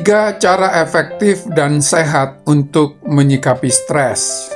3 cara efektif dan sehat untuk menyikapi stres.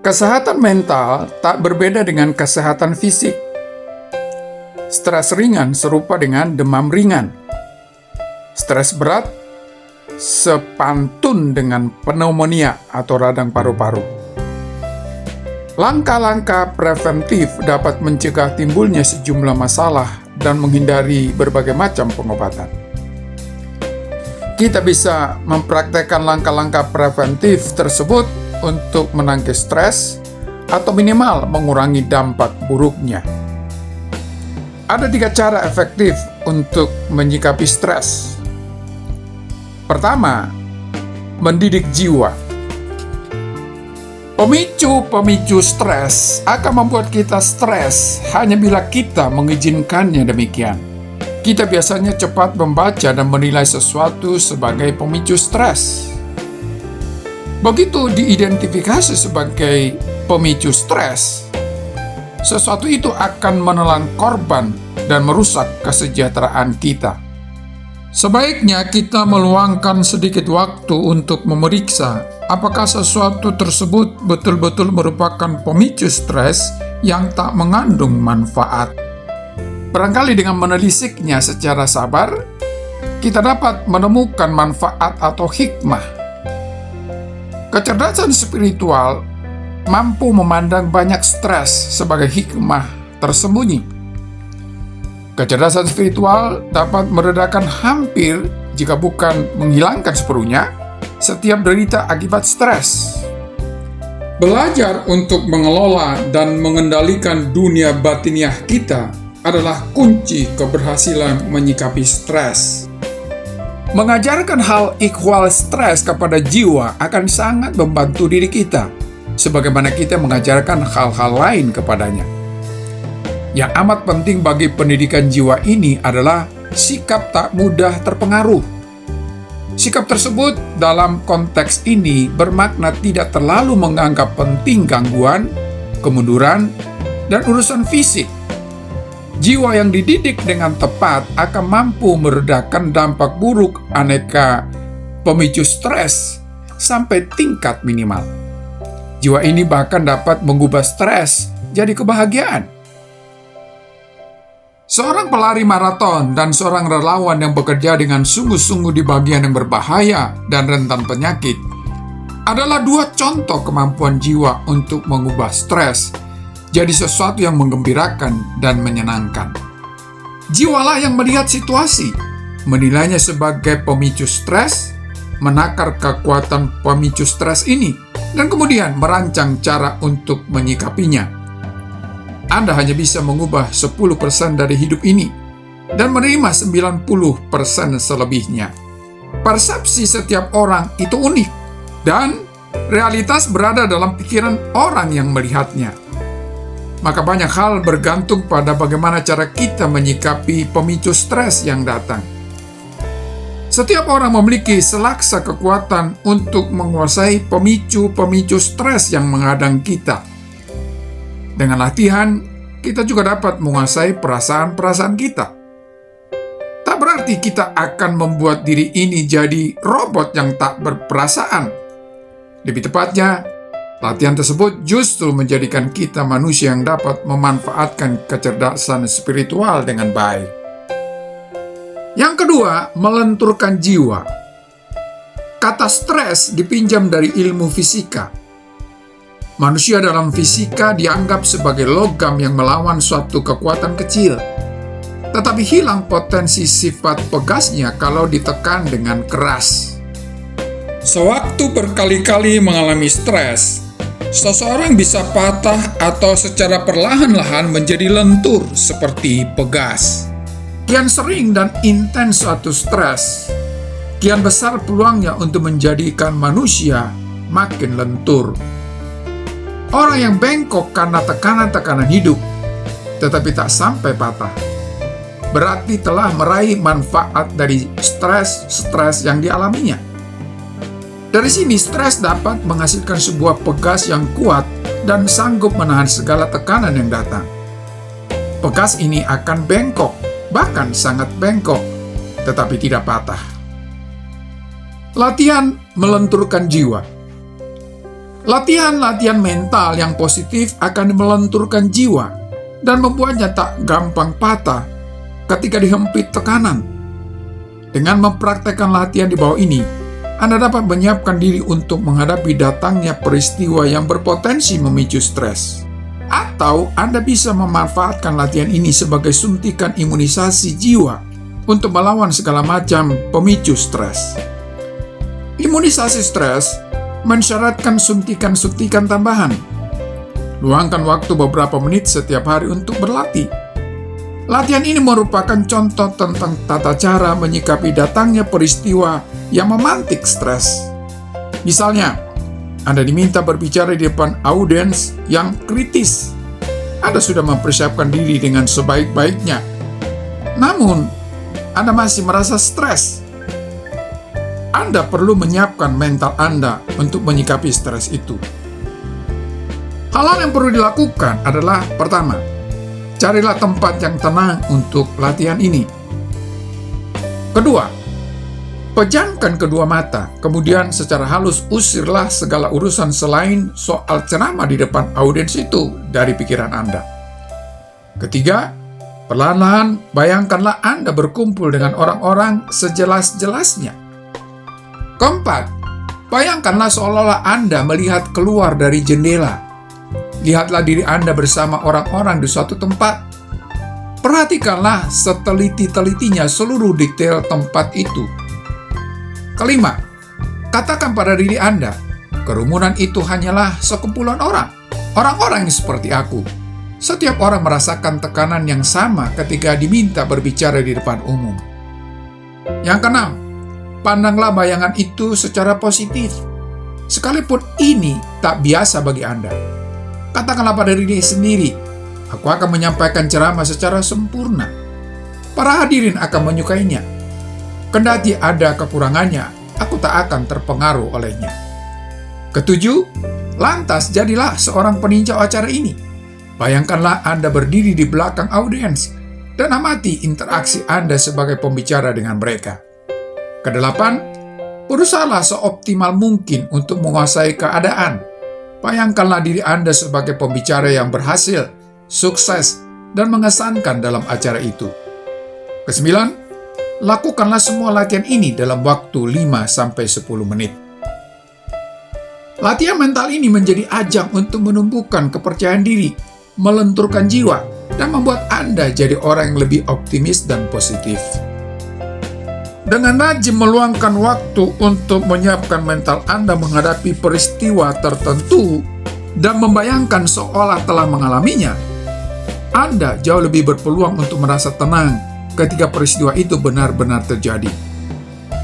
Kesehatan mental tak berbeda dengan kesehatan fisik. Stres ringan serupa dengan demam ringan. Stres berat sepantun dengan pneumonia atau radang paru-paru. Langkah-langkah preventif dapat mencegah timbulnya sejumlah masalah dan menghindari berbagai macam pengobatan. Kita bisa mempraktekkan langkah-langkah preventif tersebut untuk menangkis stres atau minimal mengurangi dampak buruknya. Ada 3 cara efektif untuk menyikapi stres. Pertama, mendidik jiwa. Pemicu stres akan membuat kita stres hanya bila kita mengizinkannya demikian. Kita biasanya cepat membaca dan menilai sesuatu sebagai pemicu stres. Begitu diidentifikasi sebagai pemicu stres, sesuatu itu akan menelan korban dan merusak kesejahteraan kita. Sebaiknya kita meluangkan sedikit waktu untuk memeriksa apakah sesuatu tersebut betul-betul merupakan pemicu stres yang tak mengandung manfaat. Barangkali dengan menelisiknya secara sabar, kita dapat menemukan manfaat atau hikmah. Kecerdasan spiritual mampu memandang banyak stres sebagai hikmah tersembunyi. Kecerdasan spiritual dapat meredakan hampir, jika bukan menghilangkan sepenuhnya, setiap derita akibat stres. Belajar untuk mengelola dan mengendalikan dunia batiniah kita adalah kunci keberhasilan menyikapi stres. Mengajarkan hal ikhwal stres kepada jiwa akan sangat membantu diri kita, sebagaimana kita mengajarkan hal-hal lain kepadanya. Yang amat penting bagi pendidikan jiwa ini adalah sikap tak mudah terpengaruh. Sikap tersebut dalam konteks ini bermakna tidak terlalu menganggap penting gangguan, kemunduran, dan urusan fisik. Jiwa yang dididik dengan tepat akan mampu meredakan dampak buruk aneka pemicu stres sampai tingkat minimal. Jiwa ini bahkan dapat mengubah stres jadi kebahagiaan. Seorang pelari maraton dan seorang relawan yang bekerja dengan sungguh-sungguh di bagian yang berbahaya dan rentan penyakit adalah 2 contoh kemampuan jiwa untuk mengubah stres jadi sesuatu yang menggembirakan dan menyenangkan. Jiwalah yang melihat situasi, menilainya sebagai pemicu stres, menakar kekuatan pemicu stres ini, dan kemudian merancang cara untuk menyikapinya. Anda hanya bisa mengubah 10% dari hidup ini dan menerima 90% selebihnya. Persepsi setiap orang itu unik, dan realitas berada dalam pikiran orang yang melihatnya. Maka banyak hal bergantung pada bagaimana cara kita menyikapi pemicu stres yang datang. Setiap orang memiliki selaksa kekuatan untuk menguasai pemicu stres yang menghadang kita. Dengan latihan, kita juga dapat menguasai perasaan-perasaan kita. Tak berarti kita akan membuat diri ini jadi robot yang tak berperasaan. Lebih tepatnya, latihan tersebut justru menjadikan kita manusia yang dapat memanfaatkan kecerdasan spiritual dengan baik. Yang kedua, melenturkan jiwa. Kata stres dipinjam dari ilmu fisika. Manusia dalam fisika dianggap sebagai logam yang melawan suatu kekuatan kecil, tetapi hilang potensi sifat pegasnya kalau ditekan dengan keras. Sewaktu berkali-kali mengalami stres, seseorang bisa patah atau secara perlahan-lahan menjadi lentur seperti pegas. Kian sering dan intens suatu stres, kian besar peluangnya untuk menjadikan manusia makin lentur. Orang yang bengkok karena tekanan-tekanan hidup, tetapi tak sampai patah, berarti telah meraih manfaat dari stres yang dialaminya. Dari sini, stres dapat menghasilkan sebuah pegas yang kuat dan sanggup menahan segala tekanan yang datang. Bekas ini akan bengkok, bahkan sangat bengkok, tetapi tidak patah. Latihan melenturkan jiwa. Latihan-latihan mental yang positif akan melenturkan jiwa dan membuatnya tak gampang patah ketika dihempit tekanan. Dengan mempraktekkan latihan di bawah ini, Anda dapat menyiapkan diri untuk menghadapi datangnya peristiwa yang berpotensi memicu stres. Atau Anda bisa memanfaatkan latihan ini sebagai suntikan imunisasi jiwa untuk melawan segala macam pemicu stres. Imunisasi stres mensyaratkan suntikan-suntikan tambahan. Luangkan waktu beberapa menit setiap hari untuk berlatih. Latihan ini merupakan contoh tentang tata cara menyikapi datangnya peristiwa yang memantik stres. Misalnya, Anda diminta berbicara di depan audiens yang kritis. Anda sudah mempersiapkan diri dengan sebaik-baiknya. Namun, Anda masih merasa stres. Anda perlu menyiapkan mental Anda untuk menyikapi stres itu. Hal-hal yang perlu dilakukan adalah, pertama, carilah tempat yang tenang untuk latihan ini. Kedua, pejamkan kedua mata, kemudian secara halus usirlah segala urusan selain soal ceramah di depan audiens itu dari pikiran Anda. Ketiga, perlahan-lahan bayangkanlah Anda berkumpul dengan orang-orang sejelas-jelasnya. Keempat, bayangkanlah seolah-olah Anda melihat keluar dari jendela. Lihatlah diri Anda bersama orang-orang di suatu tempat. Perhatikanlah seteliti-telitinya seluruh detail tempat itu. Kelima, katakan pada diri Anda, kerumunan itu hanyalah sekumpulan orang. Orang-orang yang seperti aku. Setiap orang merasakan tekanan yang sama ketika diminta berbicara di depan umum. Yang keenam, pandanglah bayangan itu secara positif. Sekalipun ini tak biasa bagi Anda. Katakanlah pada diri sendiri, aku akan menyampaikan ceramah secara sempurna. Para hadirin akan menyukainya. Kendati ada kekurangannya, aku tak akan terpengaruh olehnya. Ketujuh, lantas jadilah seorang peninjau acara ini. Bayangkanlah Anda berdiri di belakang audiens dan amati interaksi Anda sebagai pembicara dengan mereka. Kedelapan, berusahalah seoptimal mungkin untuk menguasai keadaan. Bayangkanlah diri Anda sebagai pembicara yang berhasil, sukses, dan mengesankan dalam acara itu. Kesembilan, lakukanlah semua latihan ini dalam waktu 5-10 menit. Latihan mental ini menjadi ajang untuk menumbuhkan kepercayaan diri, melenturkan jiwa, dan membuat Anda jadi orang yang lebih optimis dan positif. Dengan rajin meluangkan waktu untuk menyiapkan mental Anda menghadapi peristiwa tertentu dan membayangkan seolah telah mengalaminya, Anda jauh lebih berpeluang untuk merasa tenang ketika peristiwa itu benar-benar terjadi.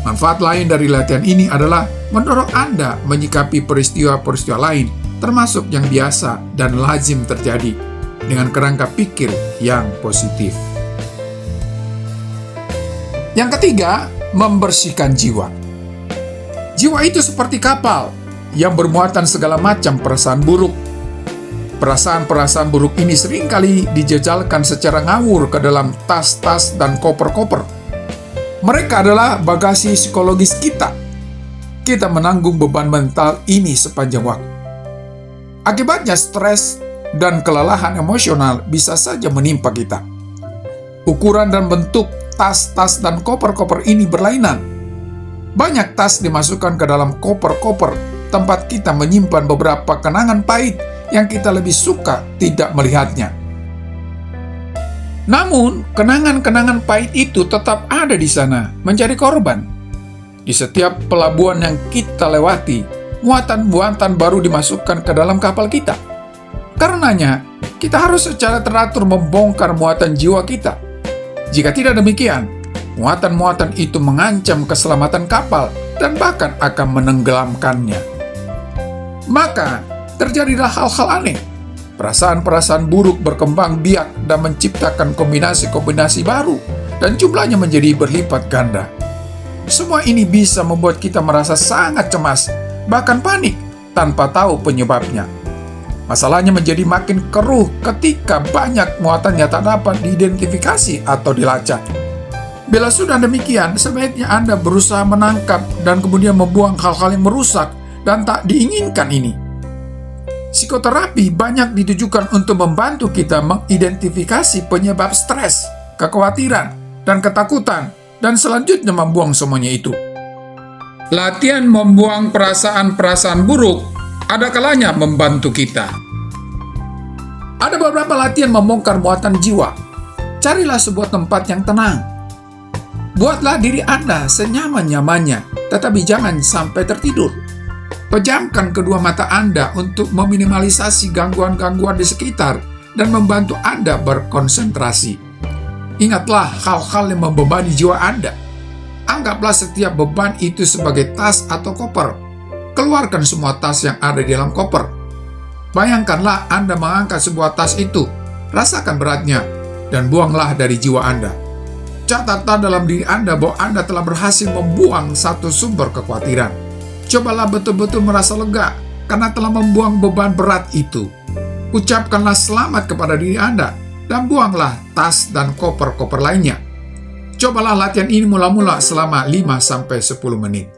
Manfaat lain dari latihan ini adalah mendorong Anda menyikapi peristiwa-peristiwa lain, termasuk yang biasa dan lazim terjadi, dengan kerangka pikir yang positif. Yang ketiga, membersihkan jiwa. Jiwa itu seperti kapal yang bermuatan segala macam perasaan buruk. Perasaan-perasaan buruk ini seringkali dijejalkan secara ngawur ke dalam tas-tas dan koper-koper. Mereka adalah bagasi psikologis kita. Kita menanggung beban mental ini sepanjang waktu. Akibatnya stres dan kelelahan emosional bisa saja menimpa kita. Ukuran dan bentuk tas-tas dan koper-koper ini berlainan. Banyak tas dimasukkan ke dalam koper-koper, tempat kita menyimpan beberapa kenangan pahit yang kita lebih suka tidak melihatnya. Namun, kenangan-kenangan pahit itu tetap ada di sana, menjadi korban. Di setiap pelabuhan yang kita lewati, muatan-muatan baru dimasukkan ke dalam kapal kita. Karenanya, kita harus secara teratur membongkar muatan jiwa kita. Jika tidak demikian, muatan-muatan itu mengancam keselamatan kapal dan bahkan akan menenggelamkannya. Maka, terjadilah hal-hal aneh. Perasaan-perasaan buruk berkembang biak dan menciptakan kombinasi-kombinasi baru, dan jumlahnya menjadi berlipat ganda. Semua ini bisa membuat kita merasa sangat cemas, bahkan panik, tanpa tahu penyebabnya. Masalahnya menjadi makin keruh ketika banyak muatannya tak dapat diidentifikasi atau dilacak. Bila sudah demikian, sebaiknya Anda berusaha menangkap dan kemudian membuang hal-hal yang merusak dan tak diinginkan ini. Psikoterapi banyak ditujukan untuk membantu kita mengidentifikasi penyebab stres, kekhawatiran, dan ketakutan, dan selanjutnya membuang semuanya itu. Latihan membuang perasaan-perasaan buruk ada kalanya membantu kita. Ada beberapa latihan membongkar muatan jiwa. Carilah sebuah tempat yang tenang. Buatlah diri Anda senyaman-nyamannya, tetapi jangan sampai tertidur. Pejamkan kedua mata Anda untuk meminimalisasi gangguan-gangguan di sekitar dan membantu Anda berkonsentrasi. Ingatlah hal-hal yang membebani jiwa Anda. Anggaplah setiap beban itu sebagai tas atau koper. Keluarkan semua tas yang ada di dalam koper. Bayangkanlah Anda mengangkat sebuah tas itu. Rasakan beratnya dan buanglah dari jiwa Anda. Catatlah dalam diri Anda bahwa Anda telah berhasil membuang satu sumber kekhawatiran. Cobalah betul-betul merasa lega karena telah membuang beban berat itu. Ucapkanlah selamat kepada diri Anda dan buanglah tas dan koper-koper lainnya. Cobalah latihan ini mula-mula selama 5-10 menit.